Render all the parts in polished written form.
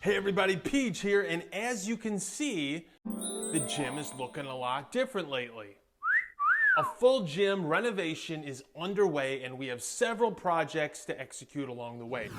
Hey everybody, Peach here, and as you can see, the gym is looking a lot different lately. A full gym renovation is underway and we have several projects to execute along the way.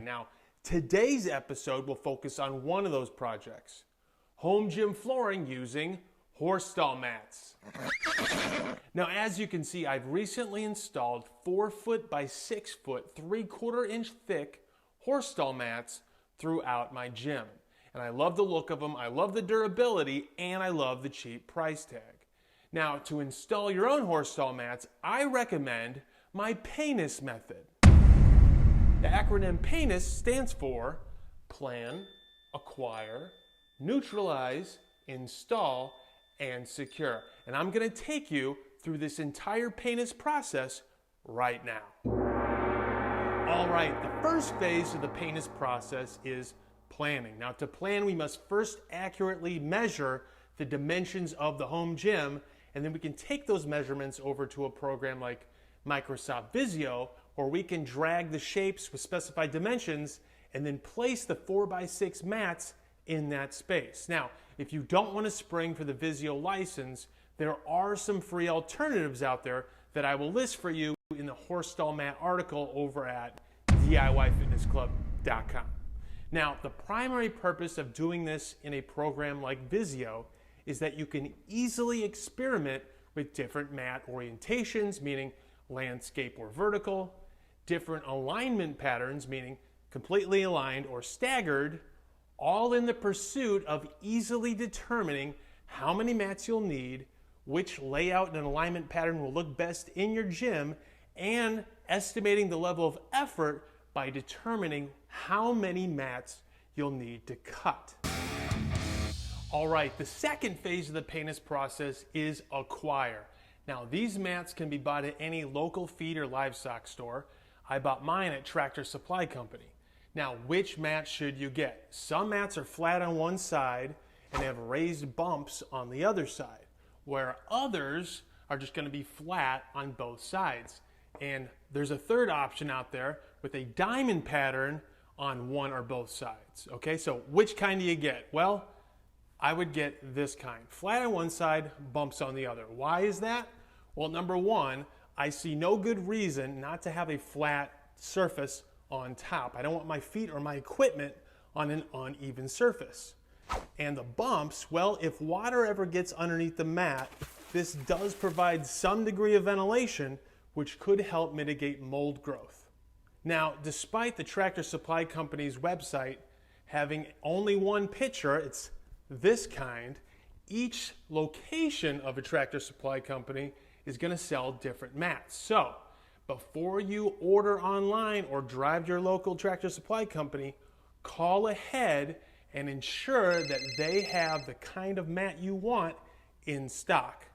Now, today's episode will focus on one of those projects. Home gym flooring using horse stall mats. Now, as you can see, I've recently installed 4-foot by 6-foot, 3/4 inch thick horse stall mats throughout my gym. And I love the look of them, I love the durability, and I love the cheap price tag. Now, to install your own horse stall mats, I recommend my PANIS method. The acronym PANIS stands for Plan, Acquire, Neutralize, Install, and Secure. And I'm going to take you through this entire PANIS process right now. All right, the first phase of the PANIS process is planning. Now, to plan, we must first accurately measure the dimensions of the home gym, and then we can take those measurements over to a program like Microsoft Visio, where we can drag the shapes with specified dimensions and then place the 4x6 mats in that space. Now, if you don't want to spring for the Visio license, there are some free alternatives out there that I will list for you in the Horse Stall Mat article over at DIYfitnessclub.com. Now, the primary purpose of doing this in a program like Visio is that you can easily experiment with different mat orientations, meaning landscape or vertical, different alignment patterns, meaning completely aligned or staggered, all in the pursuit of easily determining how many mats you'll need, which layout and alignment pattern will look best in your gym, and estimating the level of effort by determining how many mats you'll need to cut. All right, the second phase of the PANIS process is acquire. Now, these mats can be bought at any local feed or livestock store. I bought mine at Tractor Supply Company. Now, which mat should you get? Some mats are flat on one side and have raised bumps on the other side, where others are just going to be flat on both sides. And there's a third option out there with a diamond pattern on one or both sides. Okay, so which kind do you get? Well, I would get this kind. Flat on one side, bumps on the other. Why is that? Well, number one, I see no good reason not to have a flat surface on top. I don't want my feet or my equipment on an uneven surface. And the bumps, well, if water ever gets underneath the mat, this does provide some degree of ventilation, which could help mitigate mold growth. Now, despite the Tractor Supply Company's website having only one picture, it's this kind, each location of a Tractor Supply Company is going to sell different mats. So, before you order online or drive to your local Tractor Supply Company, call ahead and ensure that they have the kind of mat you want in stock.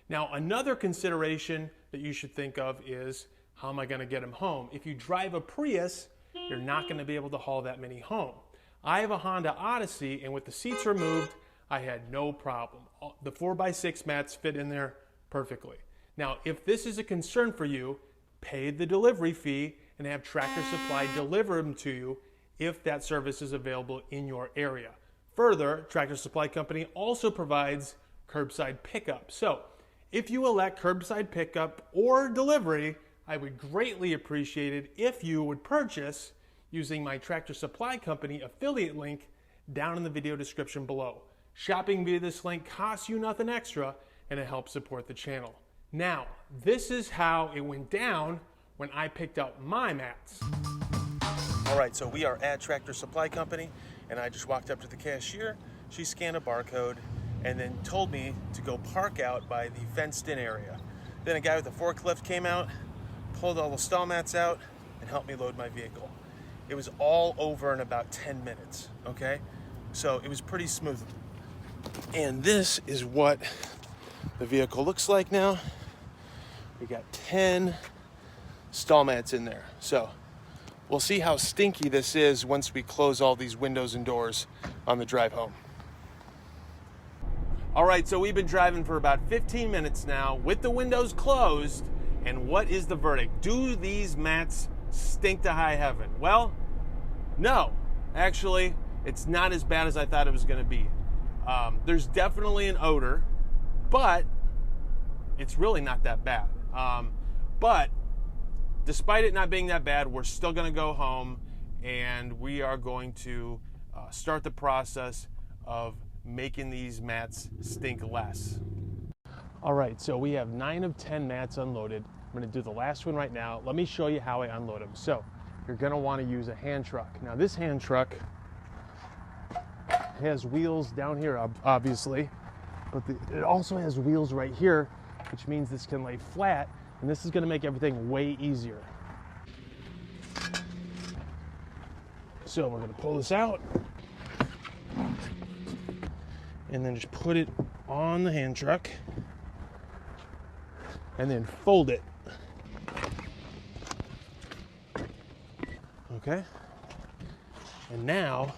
Now, another consideration that you should think of is, how am I going to get them home? If you drive a Prius, you're not going to be able to haul that many home. I have a Honda Odyssey, and with the seats removed, I had no problem. The 4x6 mats fit in there perfectly. Now, if this is a concern for you, pay the delivery fee and have Tractor Supply deliver them to you if that service is available in your area. Further, Tractor Supply Company also provides curbside pickup. So, if you elect curbside pickup or delivery, I would greatly appreciate it if you would purchase using my Tractor Supply Company affiliate link down in the video description below. Shopping via this link costs you nothing extra and it helps support the channel. Now, this is how it went down when I picked up my mats. All right, so we are at Tractor Supply Company and I just walked up to the cashier. She scanned a barcode and then told me to go park out by the fenced in area. Then a guy with a forklift came out, pulled all the stall mats out, and helped me load my vehicle. It was all over in about 10 minutes, okay? So it was pretty smooth. And this is what the vehicle looks like now. We got 10 stall mats in there. So we'll see how stinky this is once we close all these windows and doors on the drive home. All right, so we've been driving for about 15 minutes now with the windows closed, and what is the verdict? Do these mats stink to high heaven? Well, no, Actually, it's not as bad as I thought it was going to be. There's definitely an odor, but it's really not that bad. But despite it not being that bad, we're still going to go home and we are going to start the process of making these mats stink less. All right, so we have 9 of 10 mats unloaded. I'm going to do the last one right now. Let me show you how I unload them. So you're going to want to use a hand truck. Now this hand truck has wheels down here, obviously, but it also has wheels right here, which means this can lay flat, and this is going to make everything way easier. So we're going to pull this out and then just put it on the hand truck and then fold it. Okay? And now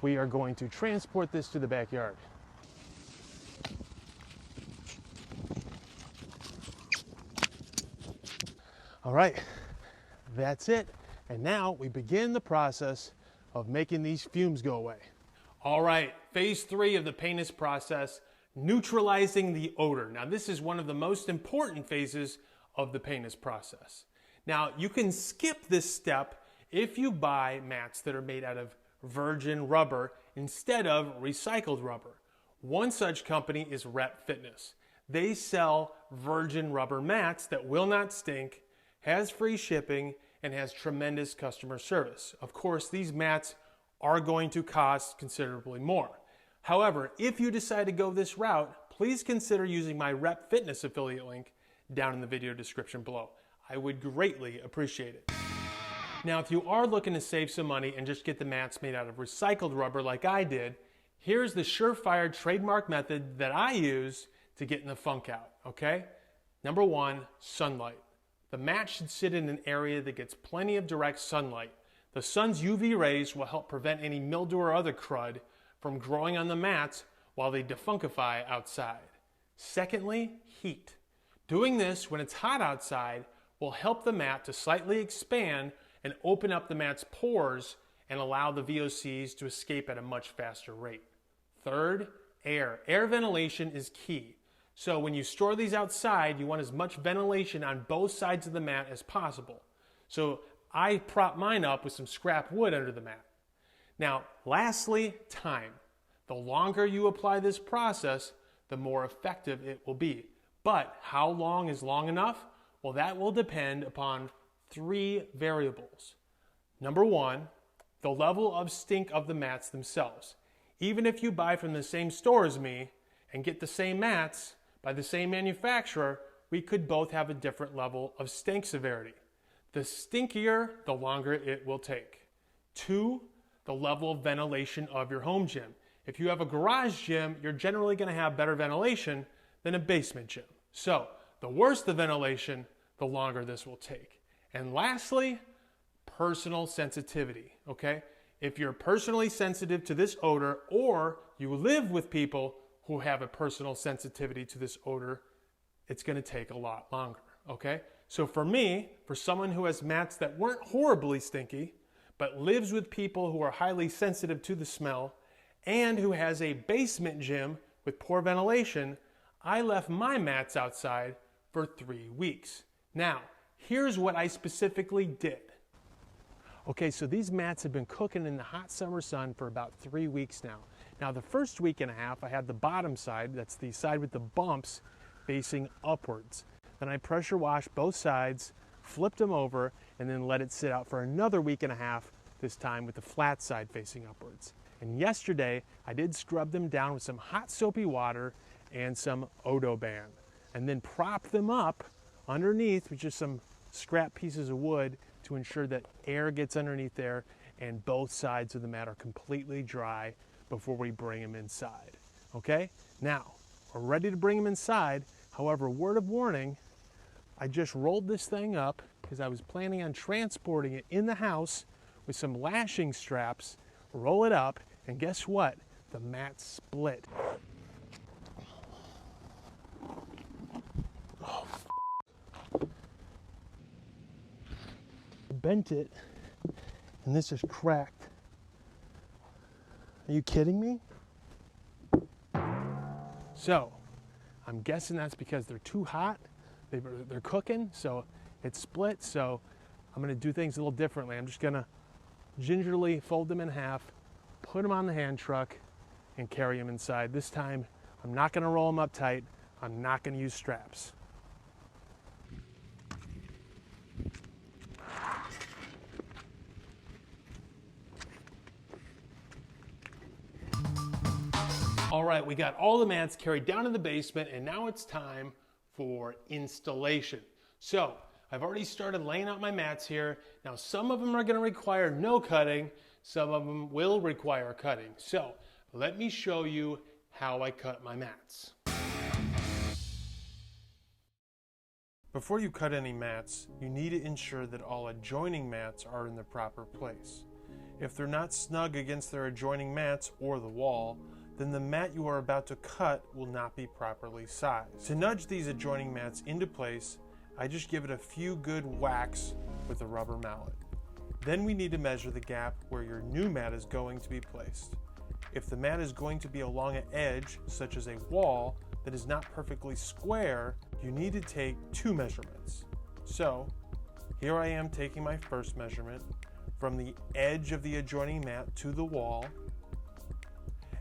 we are going to transport this to the backyard. All right, that's it. And now we begin the process of making these fumes go away. All right, phase 3 of the PANIS process, neutralizing the odor. Now this is one of the most important phases of the PANIS process. Now you can skip this step if you buy mats that are made out of virgin rubber instead of recycled rubber. One such company is Rep Fitness. They sell virgin rubber mats that will not stink, has free shipping, and has tremendous customer service. Of course, these mats are going to cost considerably more. However, if you decide to go this route, please consider using my Rep Fitness affiliate link down in the video description below. I would greatly appreciate it. Now, if you are looking to save some money and just get the mats made out of recycled rubber like I did, here's the surefire trademark method that I use to get the funk out, okay? Number 1, sunlight. The mat should sit in an area that gets plenty of direct sunlight. The sun's UV rays will help prevent any mildew or other crud from growing on the mats while they defunkify outside. Secondly, heat. Doing this when it's hot outside will help the mat to slightly expand and open up the mat's pores and allow the VOCs to escape at a much faster rate. Third, air. Air ventilation is key. So when you store these outside, you want as much ventilation on both sides of the mat as possible. So I prop mine up with some scrap wood under the mat. Now, lastly, time. The longer you apply this process, the more effective it will be. But how long is long enough? Well, that will depend upon 3 variables. Number 1, the level of stink of the mats themselves. Even if you buy from the same store as me and get the same mats by the same manufacturer, we could both have a different level of stink severity. The stinkier, the longer it will take. 2, the level of ventilation of your home gym. If you have a garage gym, you're generally going to have better ventilation than a basement gym. So, the worse the ventilation, the longer this will take. And lastly, personal sensitivity, okay? If you're personally sensitive to this odor or you live with people who have a personal sensitivity to this odor, it's going to take a lot longer, okay? So for me, for someone who has mats that weren't horribly stinky, but lives with people who are highly sensitive to the smell, and who has a basement gym with poor ventilation, I left my mats outside for 3 weeks. Now, here's what I specifically did. Okay, so these mats have been cooking in the hot summer sun for about 3 weeks now. Now, the first week and a half, I had the bottom side, that's the side with the bumps, facing upwards. Then I pressure washed both sides, flipped them over, and then let it sit out for another week and a half, this time with the flat side facing upwards. And yesterday, I did scrub them down with some hot soapy water and some Odoban, and then prop them up underneath with just some scrap pieces of wood to ensure that air gets underneath there and both sides of the mat are completely dry before we bring them inside. Okay? Now, we're ready to bring them inside. However, word of warning, I just rolled this thing up because I was planning on transporting it in the house with some lashing straps, roll it up, and guess what? The mat split. Oh, bent it, and this is cracked. Are you kidding me? So, I'm guessing that's because they're too hot. They're cooking, so it's split. So I'm gonna do things a little differently. I'm just gonna gingerly fold them in half, put them on the hand truck, and carry them inside. This time, I'm not gonna roll them up tight. I'm not gonna use straps. All right, we got all the mats carried down to the basement, and now it's time for installation. So I've already started laying out my mats here. Now some of them are gonna require no cutting, some of them will require cutting. So let me show you how I cut my mats. Before you cut any mats, you need to ensure that all adjoining mats are in the proper place. If they're not snug against their adjoining mats or the wall, then the mat you are about to cut will not be properly sized. To nudge these adjoining mats into place, I just give it a few good whacks with a rubber mallet. Then we need to measure the gap where your new mat is going to be placed. If the mat is going to be along an edge, such as a wall, that is not perfectly square, you need to take 2 measurements. So, here I am taking my first measurement from the edge of the adjoining mat to the wall,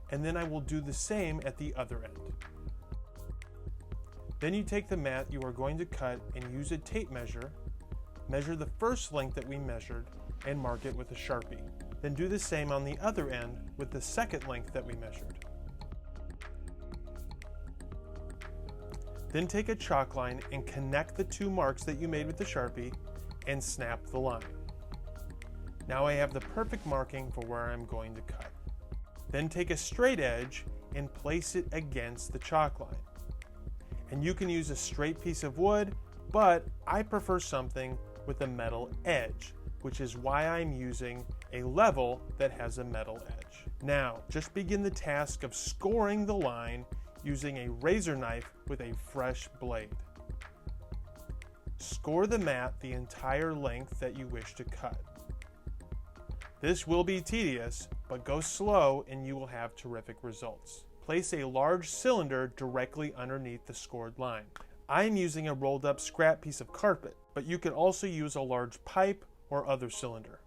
and then I will do the same at the other end. Then you take the mat you are going to cut and use a tape measure, measure the first length that we measured, and mark it with a Sharpie. Then do the same on the other end with the second length that we measured. Then take a chalk line and connect the 2 marks that you made with the Sharpie and snap the line. Now I have the perfect marking for where I'm going to cut. Then take a straight edge and place it against the chalk line. And you can use a straight piece of wood, but I prefer something with a metal edge, which is why I'm using a level that has a metal edge. Now, just begin the task of scoring the line using a razor knife with a fresh blade. Score the mat the entire length that you wish to cut. This will be tedious, but go slow and you will have terrific results. Place a large cylinder directly underneath the scored line. I'm using a rolled up scrap piece of carpet, but you could also use a large pipe or other cylinder.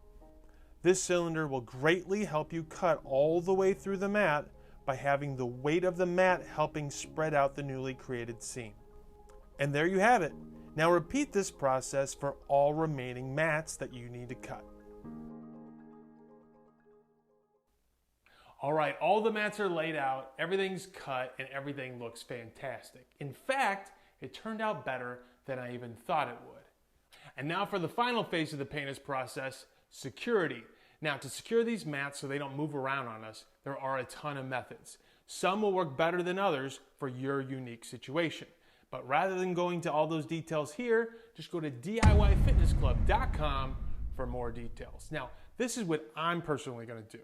This cylinder will greatly help you cut all the way through the mat by having the weight of the mat helping spread out the newly created seam. And there you have it. Now repeat this process for all remaining mats that you need to cut. All right, all the mats are laid out, everything's cut, and everything looks fantastic. In fact, it turned out better than I even thought it would. And now for the final phase of the PANIS process, security. Now, to secure these mats so they don't move around on us, there are a ton of methods. Some will work better than others for your unique situation. But rather than going to all those details here, just go to DIYFitnessClub.com for more details. Now, this is what I'm personally going to do.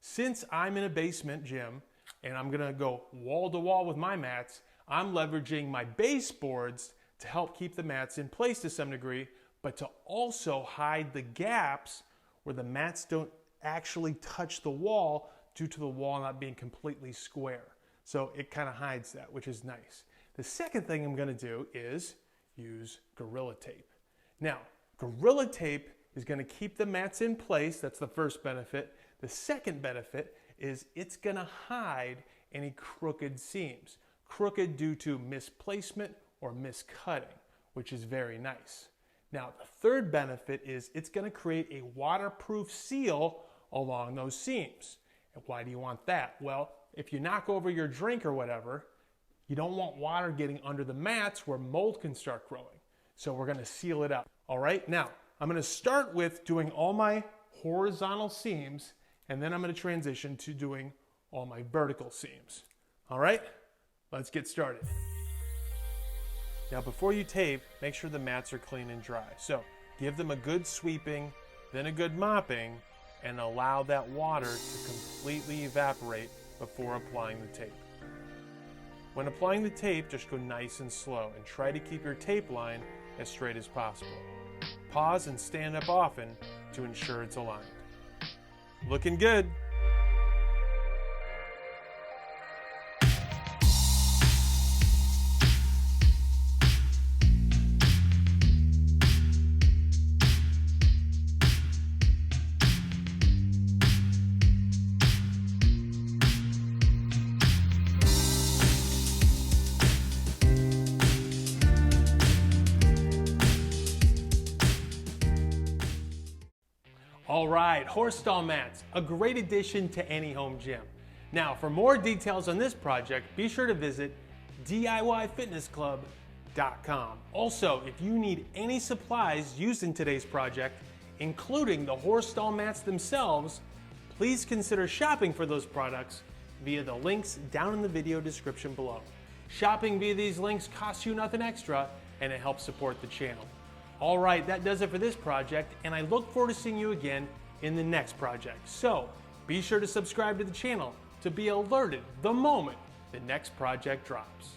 Since I'm in a basement gym and I'm gonna go wall to wall with my mats, I'm leveraging my baseboards to help keep the mats in place to some degree, but to also hide the gaps where the mats don't actually touch the wall due to the wall not being completely square. So it kind of hides that, which is nice. The second thing I'm gonna do is use Gorilla Tape. Now, Gorilla Tape is gonna keep the mats in place. That's the first benefit. The second benefit is it's gonna hide any crooked seams. Crooked due to misplacement or miscutting, which is very nice. Now, the third benefit is it's gonna create a waterproof seal along those seams. And why do you want that? Well, if you knock over your drink or whatever, you don't want water getting under the mats where mold can start growing. So we're gonna seal it up. All right, now I'm gonna start with doing all my horizontal seams, and then I'm gonna transition to doing all my vertical seams. All right, let's get started. Now before you tape, make sure the mats are clean and dry. So give them a good sweeping, then a good mopping, and allow that water to completely evaporate before applying the tape. When applying the tape, just go nice and slow and try to keep your tape line as straight as possible. Pause and stand up often to ensure it's aligned. Looking good. All right, horse stall mats, a great addition to any home gym. Now, for more details on this project, be sure to visit DIYfitnessclub.com. Also, if you need any supplies used in today's project, including the horse stall mats themselves, please consider shopping for those products via the links down in the video description below. Shopping via these links costs you nothing extra, and it helps support the channel. All right, that does it for this project, and I look forward to seeing you again in the next project. So be sure to subscribe to the channel to be alerted the moment the next project drops.